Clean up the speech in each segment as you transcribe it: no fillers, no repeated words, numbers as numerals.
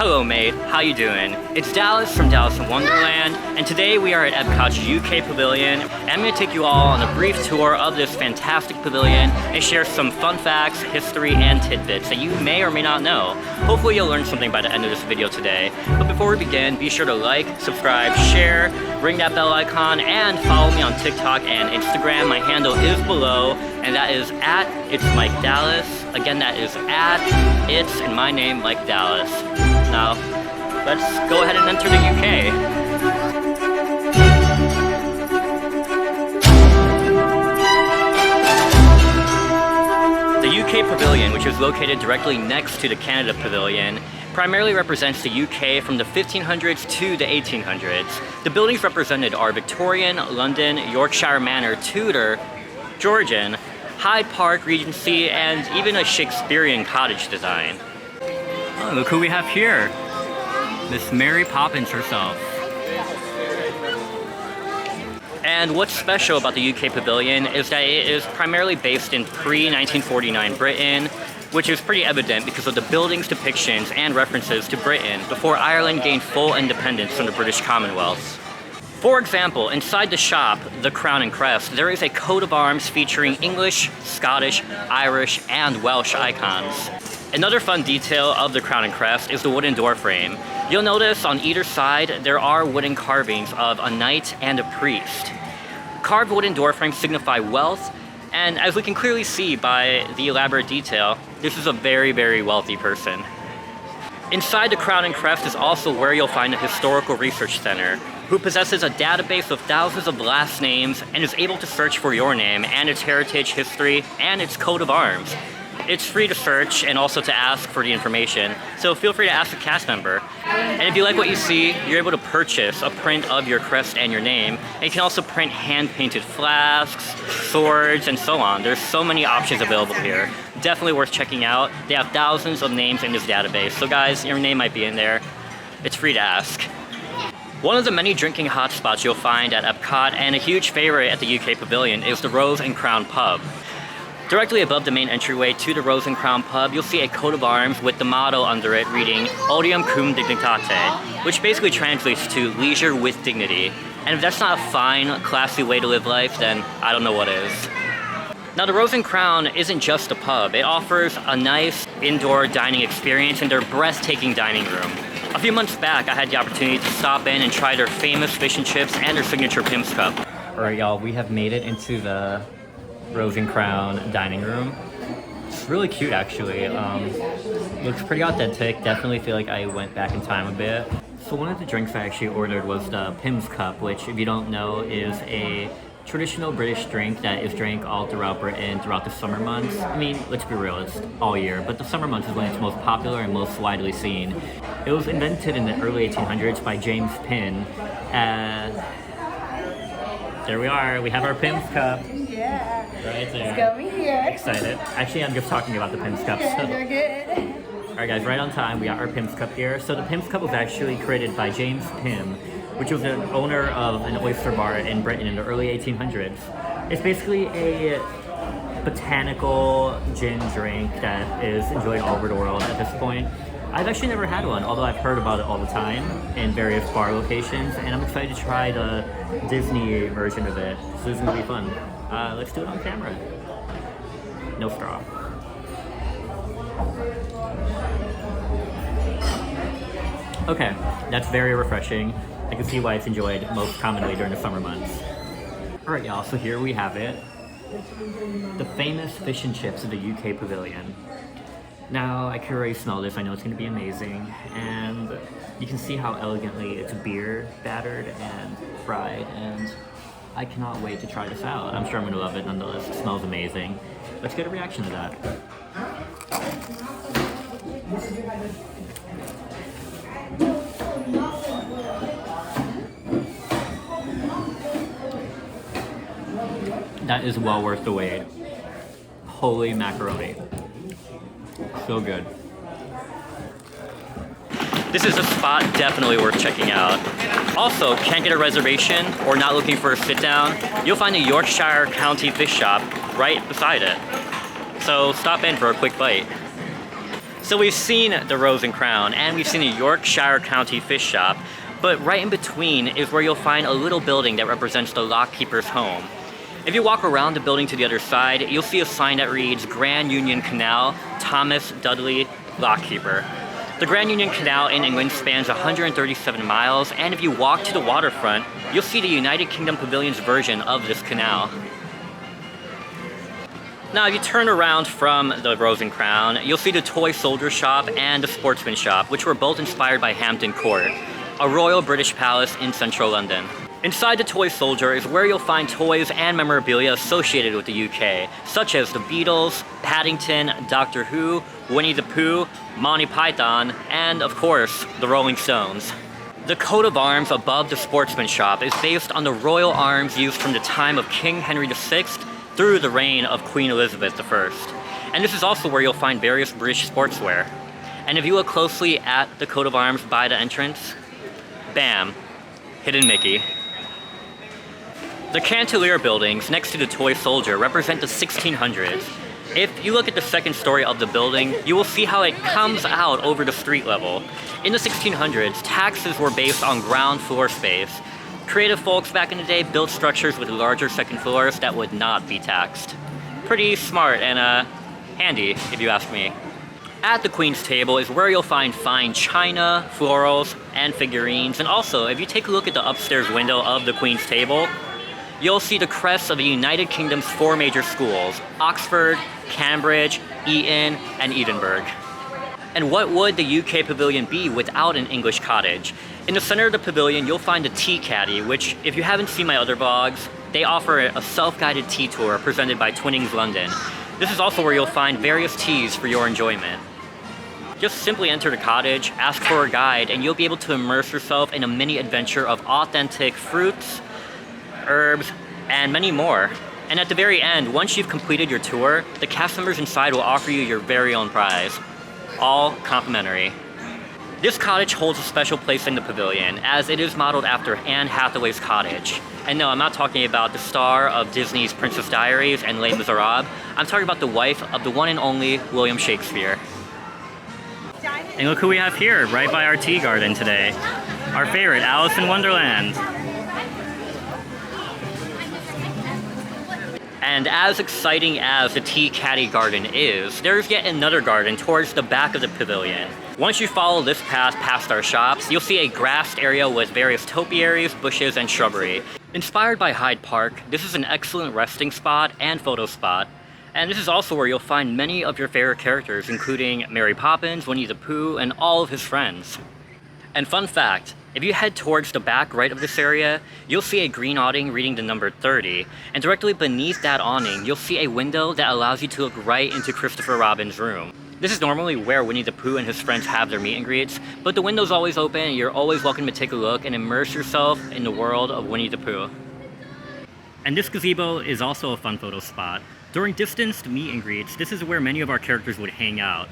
Hello mate, how you doing? It's Dallas from Dallas in Wonderland, and today we are at Epcot's UK Pavilion. And I'm going to take you all on a brief tour of this fantastic pavilion and share some fun facts, history, and tidbits that you may or may not know. Hopefully you'll learn something by the end of this video today. But before we begin, be sure to like, subscribe, share, ring that bell icon, and follow me on TikTok and Instagram. My handle is below, and that is at It's Mike Dallas. Again, that is at It's and my name, Mike Dallas. Now, let's go ahead and enter the UK. The UK Pavilion, which is located directly next to the Canada Pavilion, primarily represents the UK from the 1500s to the 1800s. The buildings represented are Victorian, London, Yorkshire Manor, Tudor, Georgian, Hyde Park, Regency, and even a Shakespearean cottage design. Oh, look who we have here. Miss Mary Poppins herself. And what's special about the UK Pavilion is that it is primarily based in pre-1949 Britain, which is pretty evident because of the building's depictions and references to Britain before Ireland gained full independence from the British Commonwealth. For example, inside the shop, the Crown and Crest, there is a coat of arms featuring English, Scottish, Irish, and Welsh icons. Another fun detail of the Crown and Crest is the wooden door frame. You'll notice on either side there are wooden carvings of a knight and a priest. Carved wooden door frames signify wealth, and as we can clearly see by the elaborate detail, this is a very, very wealthy person. Inside the Crown and Crest is also where you'll find the Historical Research Center, who possesses a database of thousands of last names and is able to search for your name and its heritage, history, and its coat of arms. It's free to search and also to ask for the information, so feel free to ask a cast member. And if you like what you see, you're able to purchase a print of your crest and your name, and you can also print hand-painted flasks, swords, and so on. There's so many options available here. Definitely worth checking out. They have thousands of names in this database, so guys, your name might be in there. It's free to ask. One of the many drinking hotspots you'll find at Epcot, and a huge favorite at the UK Pavilion, is the Rose and Crown Pub. Directly above the main entryway to the Rose and Crown Pub, you'll see a coat of arms with the motto under it reading Odium cum dignitate, which basically translates to leisure with dignity. And if that's not a fine, classy way to live life, then I don't know what is. Now the Rose and Crown isn't just a pub. It offers a nice indoor dining experience in their breathtaking dining room. A few months back, I had the opportunity to stop in and try their famous fish and chips and their signature Pim's Cup. Alright y'all, we have made it into the Rose and Crown dining room. It's really cute actually. Looks pretty authentic. Definitely feel like I went back in time a bit. So one of the drinks I actually ordered was the Pim's Cup, which if you don't know is a traditional British drink that is drank all throughout Britain throughout the summer months. I mean, let's be real, it's all year, but the summer months is when it's most popular and most widely seen. It was invented in the early 1800s by James Pin. There we are, we have our Pim's Cup. Yeah. Right there. Let's go here. Excited. Actually, I'm just talking about the Pim's Cup. Yeah, you're good. Alright guys, right on time, we got our Pim's Cup here. So the Pim's Cup was actually created by James Pim, which was an owner of an oyster bar in Britain in the early 1800s. It's basically a botanical gin drink that is enjoyed all over the world at this point. I've actually never had one, although I've heard about it all the time in various bar locations, and I'm excited to try the Disney version of it. So this is gonna be fun. Let's do it on camera. No straw. Okay, that's very refreshing. I can see why it's enjoyed most commonly during the summer months. Alright y'all, so here we have it. The famous fish and chips of the UK Pavilion. Now, I can already smell this, I know it's going to be amazing, and you can see how elegantly it's beer battered and fried, and I cannot wait to try this out. I'm sure I'm going to love it nonetheless. It smells amazing. Let's get a reaction to that. That is well worth the wait. Holy macaroni. So good. This is a spot definitely worth checking out. Also, can't get a reservation or not looking for a sit down, you'll find a Yorkshire County fish shop right beside it. So stop in for a quick bite. So we've seen the Rose and Crown, and we've seen the Yorkshire County Fish Shop, but right in between is where you'll find a little building that represents the lockkeeper's home. If you walk around the building to the other side, you'll see a sign that reads Grand Union Canal, Thomas Dudley, Lockkeeper. The Grand Union Canal in England spans 137 miles, and if you walk to the waterfront, you'll see the United Kingdom Pavilion's version of this canal. Now, if you turn around from the Rose and Crown, you'll see the Toy Soldier Shop and the Sportsman Shop, which were both inspired by Hampton Court, a royal British palace in central London. Inside the Toy Soldier is where you'll find toys and memorabilia associated with the UK, such as the Beatles, Paddington, Doctor Who, Winnie the Pooh, Monty Python, and of course, the Rolling Stones. The coat of arms above the Sportsman Shop is based on the royal arms used from the time of King Henry VI through the reign of Queen Elizabeth I. And this is also where you'll find various British sportswear. And if you look closely at the coat of arms by the entrance, bam, hidden Mickey. The Cantilever buildings next to the Toy Soldier represent the 1600s. If you look at the second story of the building, you will see how it comes out over the street level. In the 1600s, taxes were based on ground floor space. Creative folks back in the day built structures with larger second floors that would not be taxed. Pretty smart and handy, if you ask me. At the Queen's table is where you'll find fine china, florals, and figurines. And also, if you take a look at the upstairs window of the Queen's table, you'll see the crests of the United Kingdom's 4 major schools: Oxford, Cambridge, Eton, and Edinburgh. And what would the UK Pavilion be without an English cottage? In the center of the pavilion, you'll find the Tea Caddy, which, if you haven't seen my other vlogs, they offer a self-guided tea tour presented by Twinings London. This is also where you'll find various teas for your enjoyment. Just simply enter the cottage, ask for a guide, and you'll be able to immerse yourself in a mini adventure of authentic fruits, herbs, and many more. And at the very end, once you've completed your tour, the cast members inside will offer you your very own prize. All complimentary. This cottage holds a special place in the pavilion, as it is modeled after Anne Hathaway's cottage. And no, I'm not talking about the star of Disney's Princess Diaries and Les Miserables. I'm talking about the wife of the one and only William Shakespeare. And look who we have here, right by our tea garden today. Our favorite, Alice in Wonderland. And as exciting as the Tea Caddy Garden is, there's yet another garden towards the back of the pavilion. Once you follow this path past our shops, you'll see a grassed area with various topiaries, bushes, and shrubbery. Inspired by Hyde Park, this is an excellent resting spot and photo spot. And this is also where you'll find many of your favorite characters, including Mary Poppins, Winnie the Pooh, and all of his friends. And fun fact, if you head towards the back right of this area, you'll see a green awning reading the number 30, and directly beneath that awning, you'll see a window that allows you to look right into Christopher Robin's room. This is normally where Winnie the Pooh and his friends have their meet and greets, but the window's always open and you're always welcome to take a look and immerse yourself in the world of Winnie the Pooh. And this gazebo is also a fun photo spot. During distanced meet and greets, this is where many of our characters would hang out.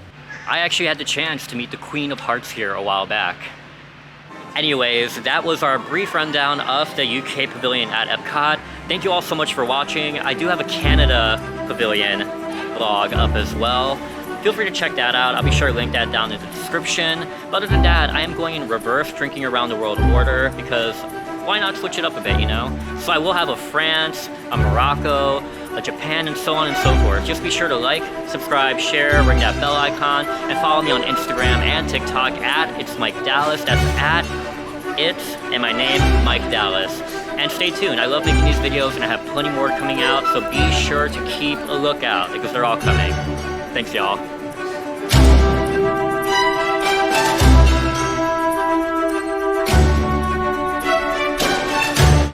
I actually had the chance to meet the Queen of Hearts here a while back. Anyways, that was our brief rundown of the UK Pavilion at Epcot. Thank you all so much for watching. I do have a Canada Pavilion vlog up as well. Feel free to check that out. I'll be sure to link that down in the description. But other than that, I am going in reverse drinking around the world order because why not switch it up a bit, you know? So I will have a France, a Morocco, a Japan, and so on and so forth. Just be sure to like, subscribe, share, ring that bell icon, and follow me on Instagram and TikTok at It's Mike Dallas. That's at It's and my name, Mike Dallas. And stay tuned. I love making these videos and I have plenty more coming out, so be sure to keep a lookout because they're all coming. Thanks, y'all.